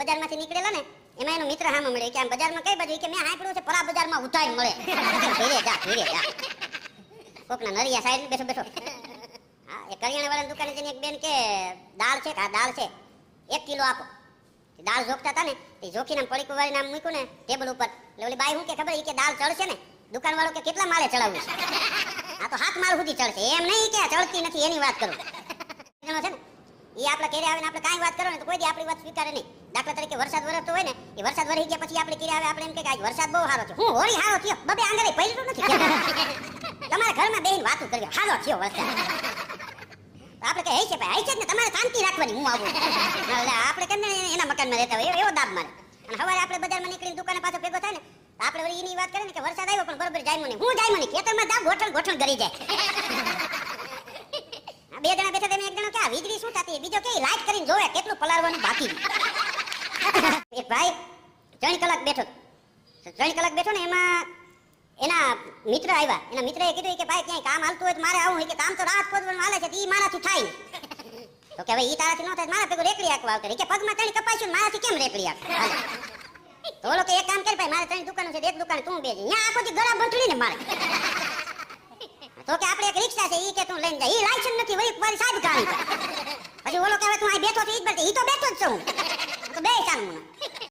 બજારમાંથી નીકળેલા ને એમાં એનો મિત્ર હામે મળ્યો કે આમ બજારમાં કઈ બાજુ કે મેં હાંભળ્યું છે પરા બજારમાં ઉતાઈ મળે. ધીરે જા કોકના નરિયા સાઈડ બેઠો હા એ કરિયાણાવાળાની દુકાને જઈને એક બેન કે દાળ છે કે દાળ છે 1 કિલો આપો. દાળ જોખતા હતા ને તે જોખીને પડીકું વાળી નામ મૂક્યું ને ટેબલ ઉપર એટલે ઓલી બાઈ હું કે ખબર ઈ કે દાળ ચડશે ને દુકાનવાળો કે કેટલા માળે ચડાવવું છે. આ તો 7 માળ સુધી ચડશે એમ નહીં કે ચડતી નથી એની વાત કરું છે ને ઈ આપણા કેરે આવે ને આપણે કાંઈ વાત કરો ને તો કોઈ દી આપણી વાત સ્વીકારે નહીં. દાખલા તરીકે વરસાદ વરસતો હોય ને એ વરસાદ વરસી ગયા પછી આપણે કેરે આવે આપણે એમ કે આજ વરસાદ બહુ સારો છે. હું હોળી સારો થયો બબે આંગળે પહેલું નથી તમારા ઘરમાં બેહીને વાતો કરવી સારો થયો વરસાદ આપણે કે હઈ છે ભાઈ હઈ છે ને તમારે શાંતિ રાખવાની હું આવું એટલે આપણે કેમ એના મકાનમાં રહેતા હોય એવો દાબ મારે અને સવારે આપણે બજારમાં નીકળીને દુકાને પાછો ભેગો થાય ને આપણે વળી એની વાત કરે ને કે વરસાદ આવ્યો પણ બરોબર જાય મને હું જાય મને ખેતરમાં દાબ ગોઠણ ગરી જાય. બે જણા બેઠા તેમે એક જણો કે આ વીજળી શું થતી બીજો કે લાઈટ કરીને જોવે કેટલું પલાળવાનું બાકી. એક ભાઈ 3 કલાક બેઠો ને એમાં એના મિત્ર આવ્યા. એના મિત્રએ કીધું કે ભાઈ ક્યાંય કામ હાલતું હોય તો મારે આવું કે કામ તો રાત ખોદવાનું હાલે છે તો ઈ મારાથી થાય ને. તો કે ભાઈ ઈ તારાથી ન થાય મારા ભેગું રેકડી આકવા આવતો કે પગમાં તણી કપાઈશું મારાથી કેમ રેકડી આક તો ઓલો કે એક કામ કર ભાઈ મારે 3 દુકાનો છે એક દુકાને તું બેસી ન્યા આખો દી ગળા બંધડીને મારે. તો કે આપણે એક રિક્ષા છે ઈ કે તું લઈને જા ઈ લાયસન્સ નથી વળી મારી સાહેબ કાઢી પછી ઓલો કહેવાય તું અહીં બેઠો છે ઈ જ બોલતી ઈ તો બેઠો જ છું હું તો બે ચાલ મને